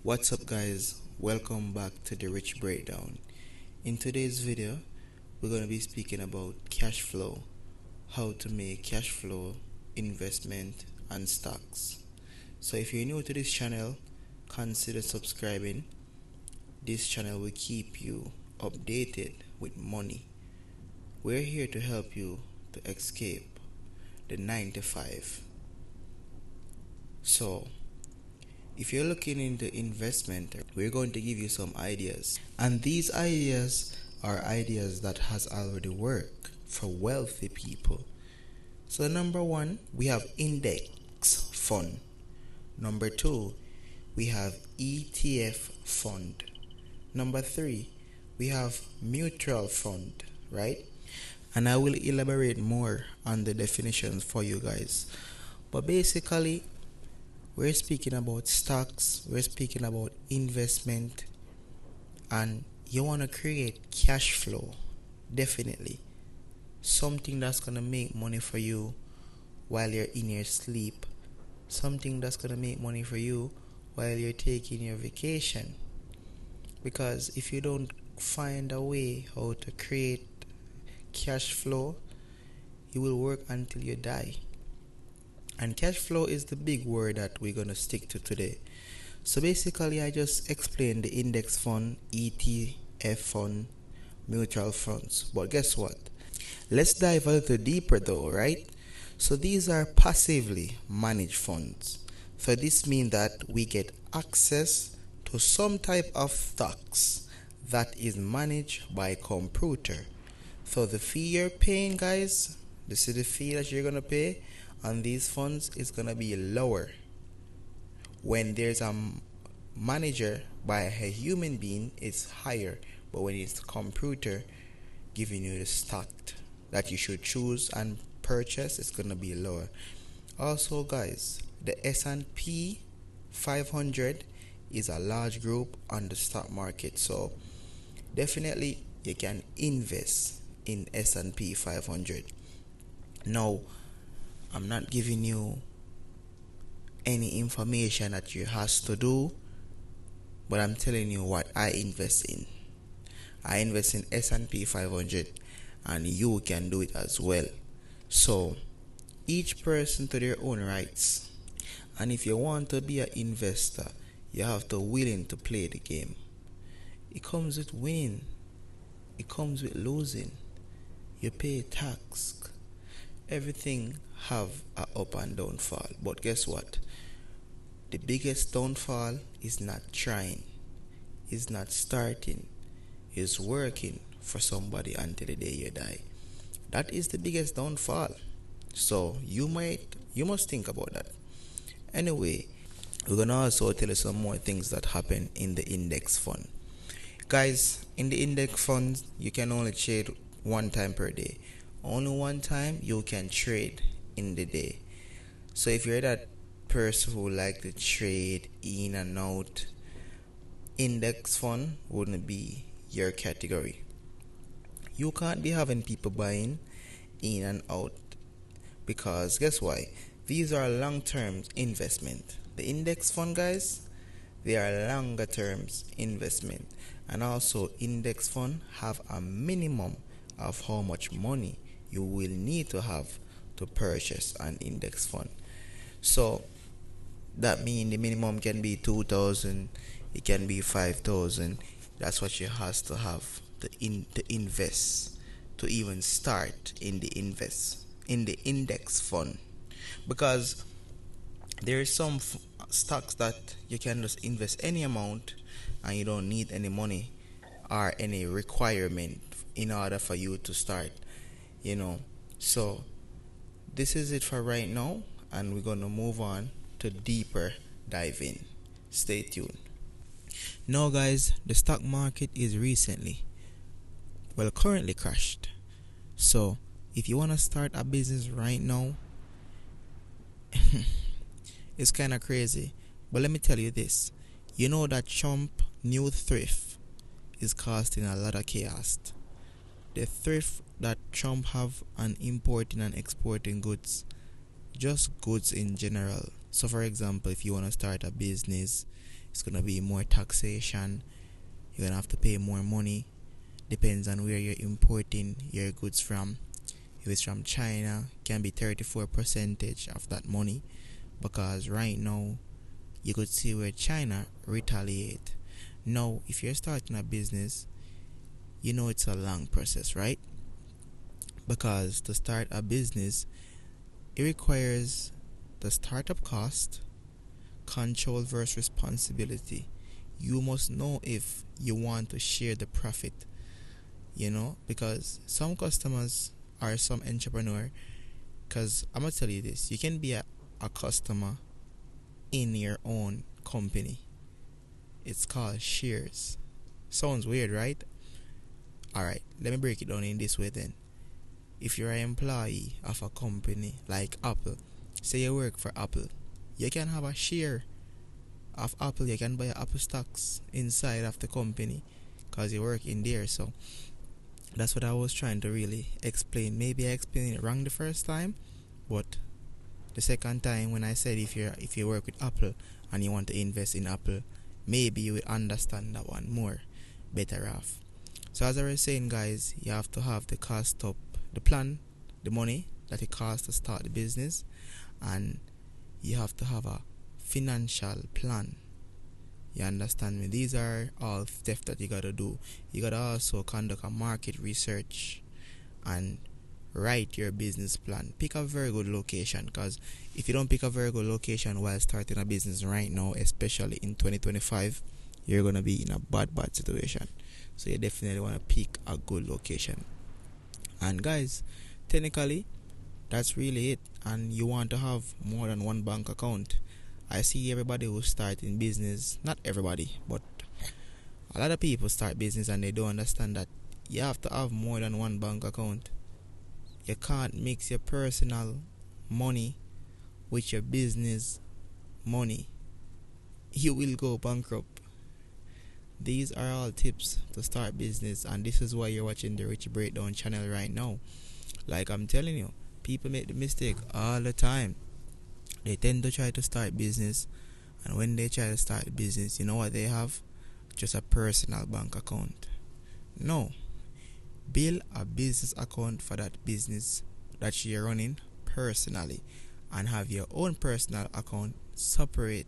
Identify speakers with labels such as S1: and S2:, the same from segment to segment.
S1: What's up guys, welcome back to the Rich Breakdown. In today's video, we're going to be speaking about cash flow, how to make cash flow, investment and stocks. So if you're new to this channel, consider subscribing. This channel will keep you updated with money. We're here to help you to escape the 9 to 5. So if you're looking into investment, we're going to give you some ideas. And these ideas are ideas that has already worked for wealthy people. So number one, we have index fund. Number two, we have ETF fund. Number three, we have mutual fund, right? And I will elaborate more on the definitions for you guys. But basically, we're speaking about stocks, we're speaking about investment, and you want to create cash flow. Definitely. Something that's going to make money for you while you're in your sleep. Something that's going to make money for you while you're taking your vacation. Because if you don't find a way how to create cash flow, you will work until you die. And cash flow is the big word that we're going to stick to today. So basically, I just explained the index fund, ETF fund, mutual funds. But guess what? Let's dive a little deeper though, right? So these are passively managed funds. So this means that we get access to some type of stocks that is managed by computer. So the fee you're paying, guys, this is the fee that you're going to pay on these funds is going to be lower when there's a manager by a human being. It's higher, but when it's computer giving you the stock that you should choose and purchase, it's going to be lower. Also guys, the S&P 500 is a large group on the stock market, so definitely you can invest in S&P 500. Now, I'm not giving you any information that you has to do, but I'm telling you what I invest in. I invest in S&P 500, and you can do it as well. So each person to their own rights. And if you want to be an investor, you have to willing to play the game. It comes with winning. It comes with losing. You pay tax. Everything have a up and down fall. But guess what? The biggest downfall is not trying, is not starting, is working for somebody until the day you die. That is the biggest downfall. So you must think about that. Anyway, we're gonna also tell you some more things that happen in the index fund. Guys, in the index funds, you can only trade one time per day. Only one time you can trade in the day. So if you're that person who like to trade in and out, index fund wouldn't be your category. You can't be having people buying in and out, because guess why? These are long-term investment. The index fund, guys, they are longer terms investment. And also index fund have a minimum of how much money you will need to have to purchase an index fund. So that means the minimum can be 2,000, it can be 5,000. That's what you has to have to invest, to even start in the index fund. Because there is some stocks that you can just invest any amount and you don't need any money or any requirement in order for you to start. So this is it for right now, and we're gonna move on to deeper diving. Stay tuned. Now guys, the stock market is currently crashed. So if you want to start a business right now, it's kind of crazy, but let me tell you this. You know that Trump new thrift is causing a lot of chaos. The thrift that Trump have on importing and exporting goods, just goods in general. So for example, if you want to start a business, It's gonna be more taxation. You're gonna have to pay more money. Depends on where you're importing your goods from. If it's from China, it can be 34% of that money, because right now you could see where China retaliate. Now, if you're starting a business, you know it's a long process, right? Because to start a business, it requires the startup cost, control versus responsibility. You must know if you want to share the profit, because some customers or some entrepreneur, because I'm going to tell you this, you can be a customer in your own company. It's called shares. Sounds weird, right? Alright, let me break it down in this way then. If you're an employee of a company like Apple, say you work for Apple, you can have a share of Apple. You can buy Apple stocks inside of the company because you work in there. So that's what I was trying to really explain. Maybe I explained it wrong the first time, but the second time when I said if you work with Apple and you want to invest in Apple, maybe you will understand that one more better off. So as I was saying, guys, you have to have the cost up, the plan, the money that it costs to start the business, and you have to have a financial plan. You understand me? These are all stuff that you gotta do. You gotta also conduct a market research and write your business plan. Pick a very good location, because if you don't pick a very good location while starting a business right now, especially in 2025, you're gonna be in a bad situation. So you definitely want to pick a good location. And guys, technically that's really it. And you want to have more than one bank account. I see everybody who start in business, not everybody, but a lot of people start business and they don't understand that you have to have more than one bank account. You can't mix your personal money with your business money. You will go bankrupt. These are all tips to start business, and this is why you're watching the Rich Breakdown channel right now. Like I'm telling you, people make the mistake all the time. They tend to try to start business, and when they try to start the business, you know what they have? Just a personal bank account. No. Build a business account for that business that you're running personally, and have your own personal account separated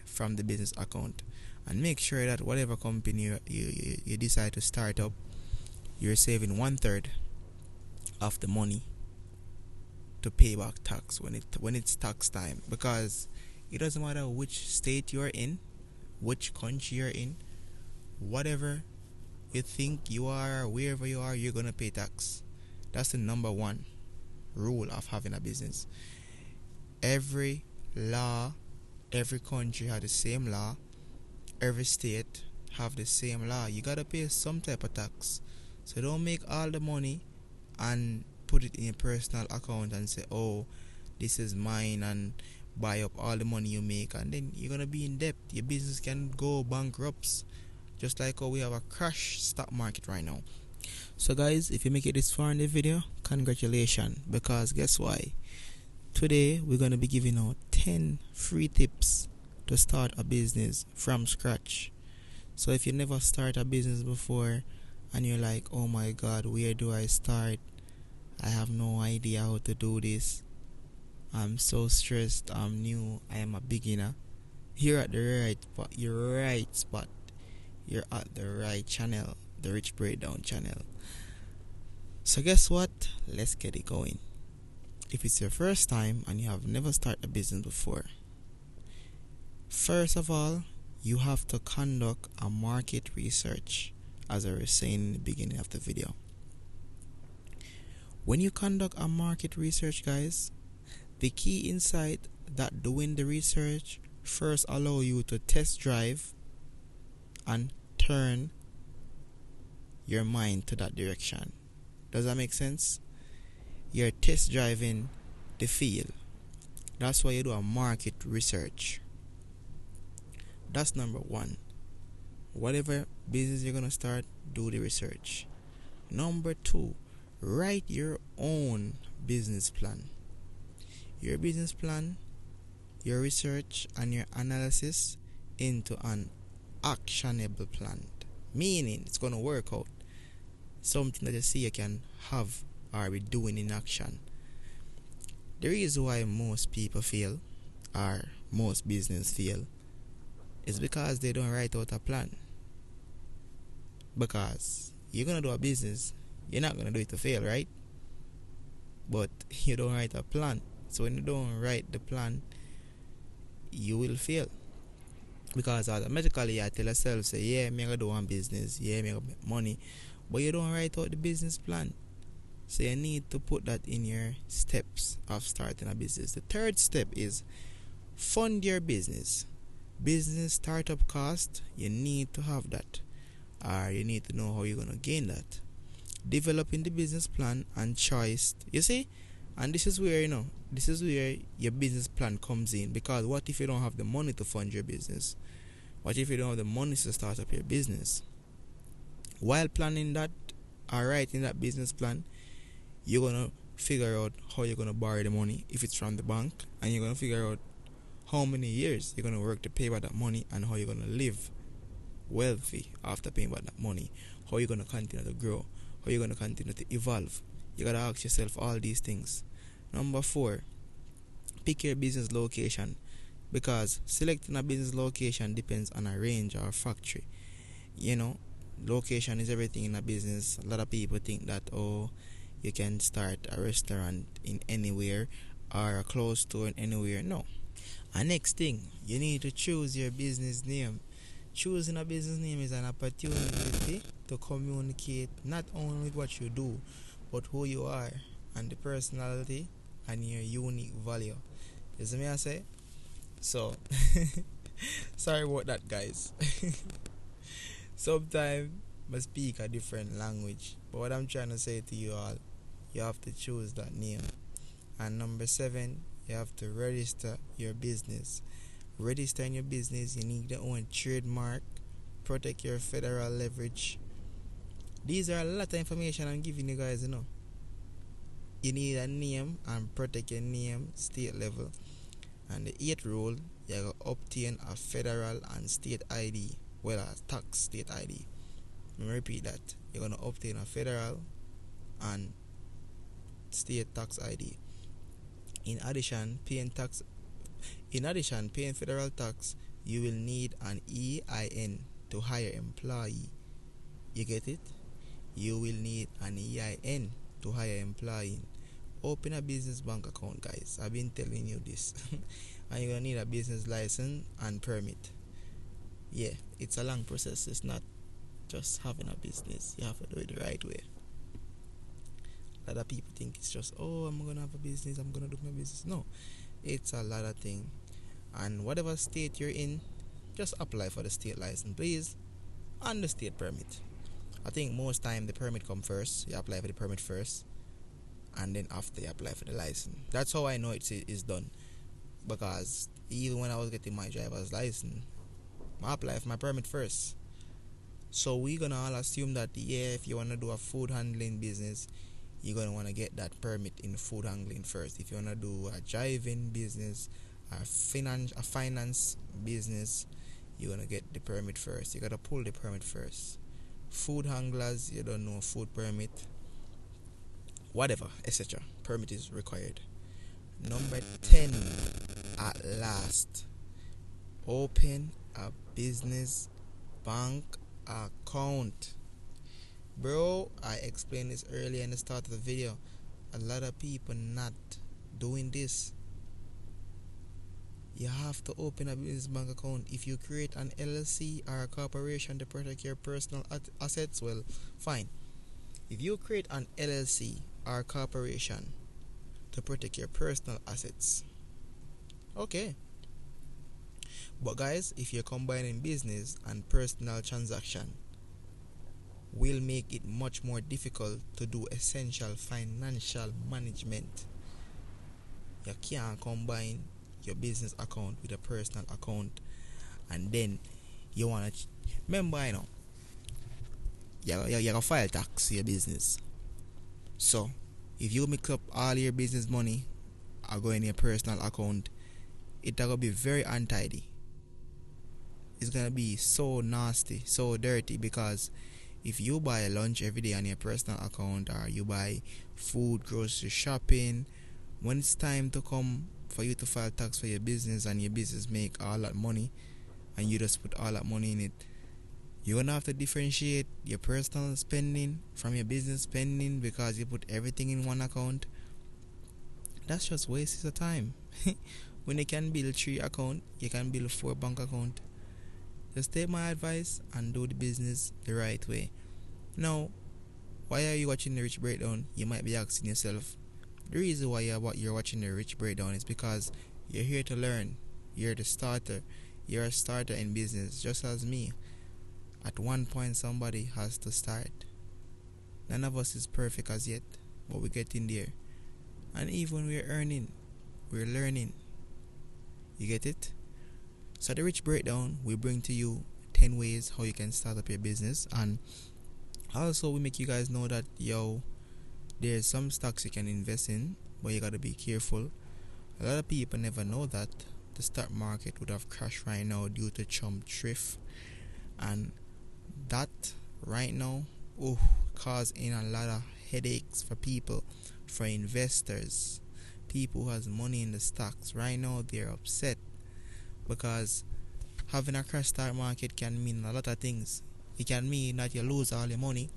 S1: from the business account. And make sure that whatever company you decide to start up, you're saving 1/3 of the money to pay back tax when it's tax time. Because it doesn't matter which state you're in, which country you're in, whatever you think you are, wherever you are, you're gonna pay tax. That's the number one rule of having a business. Every country has the same law. Every state have the same law. You gotta pay some type of tax. So don't make all the money and put it in your personal account and say, oh, this is mine, and buy up all the money you make, and then you're gonna be in debt. Your business can go bankrupt, just like how we have a crash stock market right now. So guys, if you make it this far in the video, congratulations, because guess why? Today we're gonna be giving out 10 free tips to start a business from scratch. So if you never start a business before and you're like, oh my god, where do I start? I have no idea how to do this. I'm so stressed. I'm new. I am a beginner. You're at the right spot. You're at the right channel, the Rich Breakdown channel. So guess what? Let's get it going. If it's your first time and you have never started a business before, first of all, you have to conduct a market research, as I was saying in the beginning of the video. When you conduct a market research, guys, the key insight that doing the research first allow you to test drive and turn your mind to that direction. Does that make sense? You're test driving the field. That's why you do a market research. That's number one. Whatever business you're gonna start, do the research. Number two, write your own business plan. Your business plan, your research, and your analysis into an actionable plan. Meaning it's gonna work out. Something that you see you can have or be doing in action. The reason why most people fail or most business fail is because they don't write out a plan. Because you're gonna do a business, you're not gonna do it to fail, right? But you don't write a plan. So when you don't write the plan, you will fail. Because automatically you tell yourself, say, yeah, I'm gonna do one business, yeah, I'm gonna make money, but you don't write out the business plan. So you need to put that in your steps of starting a business. The third step is fund your business. Business startup cost, you need to have that. Or you need to know how you're gonna gain that. Developing the business plan and choice. You see? And this is where your business plan comes in. Because what if you don't have the money to fund your business? What if you don't have the money to start up your business? While planning that or writing that business plan, you're gonna figure out how you're gonna borrow the money if it's from the bank, and you're gonna figure out how many years you're gonna work to pay back that money and how you're gonna live wealthy after paying back that money. How you're gonna continue to grow, how you're gonna continue to evolve. You gotta ask yourself all these things. Number 4, pick your business location, because selecting a business location depends on a range or a factory. Location is everything in a business. A lot of people think that, you can start a restaurant in anywhere or a clothes store in anywhere. No. And next thing, you need to choose your business name. Choosing a business name is an opportunity to communicate not only with what you do, but who you are and the personality and your unique value. You see me I say? So, sorry about that, guys. Sometimes I speak a different language, but what I'm trying to say to you all, you have to choose that name. And number 7, you have to register your business. Registering your business, you need your own trademark, protect your federal leverage. These are a lot of information I'm giving you guys, You need a name and protect your name state level. And the 8th rule, you have to obtain a federal and state ID, well, a tax state ID. Let me repeat that. You're going to obtain a federal and state tax ID. In addition, paying federal tax, you will need an EIN to hire employee. You get it? You will need an EIN to hire employee. Open a business bank account, guys. I've been telling you this. And you're going to need a business license and permit. Yeah, it's a long process. It's not just having a business. You have to do it the right way. A lot of people think it's just, I'm going to have a business, I'm going to do my business. No, it's a lot of things. And whatever state you're in, just apply for the state license, please, and the state permit. I think most time the permit come first. You apply for the permit first, and then after you apply for the license. That's how I know it is done. Because even when I was getting my driver's license, I applied for my permit first. So we're going to all assume that, if you want to do a food handling business, you're going to want to get that permit in food handling first. If you want to do a driving business, a finance business, you're going to get the permit first. You got to pull the permit first. Food handlers, you don't know food permit, whatever, etc. Permit is required. Number 10, at last, open a business bank account. Bro, I explained this earlier in the start of the video. A lot of people not doing this. You have to open a business bank account. If you create an LLC or a corporation to protect your personal assets, well, fine. If you create an LLC or a corporation to protect your personal assets, okay. But guys, if you're combining business and personal transaction, will make it much more difficult to do essential financial management. You can't combine your business account with a personal account, and then you want to remember, you gotta file tax your business. So if you mix up all your business money or go in your personal account, it's gonna be very untidy. is gonna be so nasty, so dirty, because if you buy lunch every day on your personal account, or you buy food, grocery shopping, when it's time to come for you to file tax for your business and your business make all that money and you just put all that money in it, you're gonna have to differentiate your personal spending from your business spending because you put everything in one account. That's just wastes of time. When you can build 3 account, you can build 4 bank account. Just take my advice and do the business the right way. Now, why are you watching the Rich Breakdown? You might be asking yourself. The reason why you're watching the Rich Breakdown is because you're here to learn. You're the starter. You're a starter in business, just as me. At one point, somebody has to start. None of us is perfect as yet, but we're getting there. And even when we're earning, we're learning. You get it? So the Rich Breakdown, we bring to you 10 ways how you can start up your business, and also we make you guys know that there's some stocks you can invest in, but you gotta be careful. A lot of people never know that the stock market would have crashed right now due to Trump Tariff, and that right now causing a lot of headaches for people, for investors, people who has money in the stocks. Right now they're upset because having a crash stock market can mean a lot of things. It can mean that you lose all your money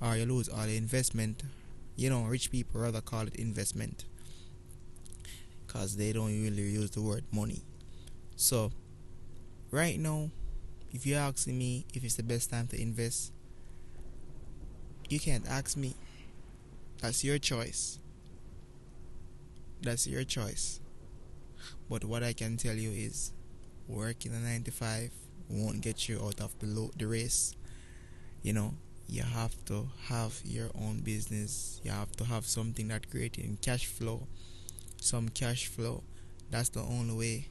S1: or you lose all your investment. Rich people rather call it investment because they don't really use the word money. So right now, if you're asking me if it's the best time to invest, you can't ask me. That's your choice. That's your choice. But what I can tell you is, working a 9 to 5 won't get you out of the race. You have to have your own business. You have to have something that creating cash flow. Some cash flow. That's the only way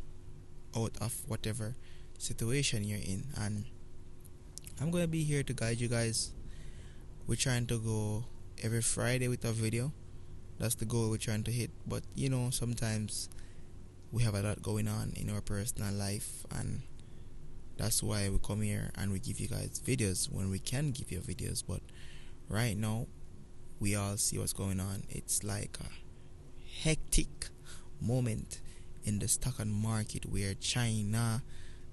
S1: out of whatever situation you're in. And I'm going to be here to guide you guys. We're trying to go every Friday with a video. That's the goal we're trying to hit. But sometimes we have a lot going on in our personal life, and that's why we come here and we give you guys videos when we can give you videos. But right now, we all see what's going on. It's like a hectic moment in the stock market where China,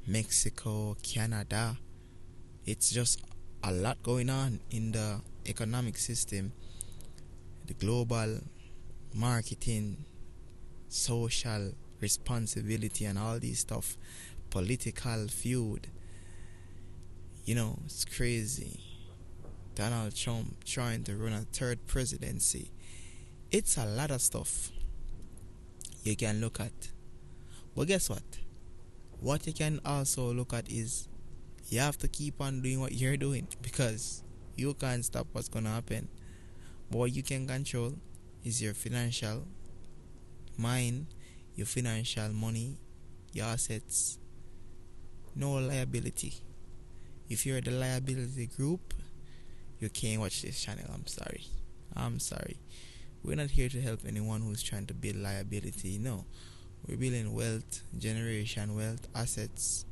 S1: Mexico, Canada, it's just a lot going on in the economic system, the global marketing, social responsibility, and all these stuff, political feud. It's crazy. Donald Trump trying to run a third presidency. It's a lot of stuff you can look at. But guess what? What you can also look at is you have to keep on doing what you're doing, because you can't stop what's going to happen. But what you can control is your financial mind, your financial money, your assets. No liability. If you're the liability group, you can't watch this channel. I'm sorry. We're not here to help anyone who's trying to build liability. No. We're building wealth, generation wealth, assets,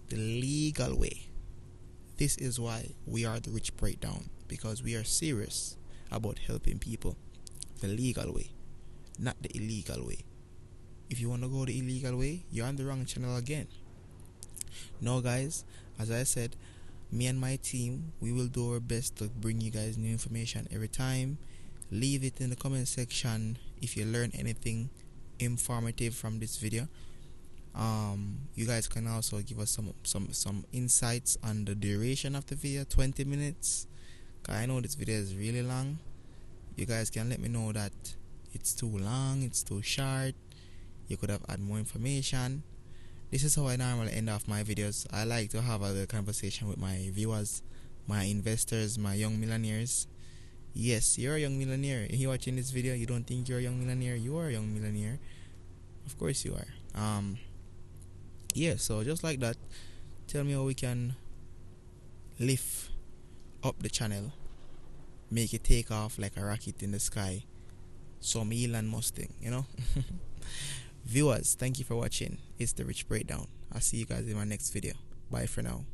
S1: the legal way. This is why we are the Rich Breakdown, because we are serious about helping people the legal way, not the illegal way. If you want to go the illegal way, you're on the wrong channel again. Now guys, as I said, me and my team, we will do our best to bring you guys new information every time. Leave it in the comment section if you learn anything informative from this video. You guys can also give us some insights on the duration of the video, 20 minutes. Cause I know this video is really long. You guys can let me know that it's too long, it's too short, you could have had more information. This is how I normally end off my videos. I like to have a little conversation with my viewers, my investors, my young millionaires. Yes, you're a young millionaire. If you're watching this video, you don't think you're a young millionaire, you are a young millionaire. Of course you are. Yeah, so just like that, tell me how we can lift up the channel, make it take off like a rocket in the sky, some Elon Musk thing, Viewers, thank you for watching. It's the Rich Breakdown. I'll see you guys in my next video. Bye for now.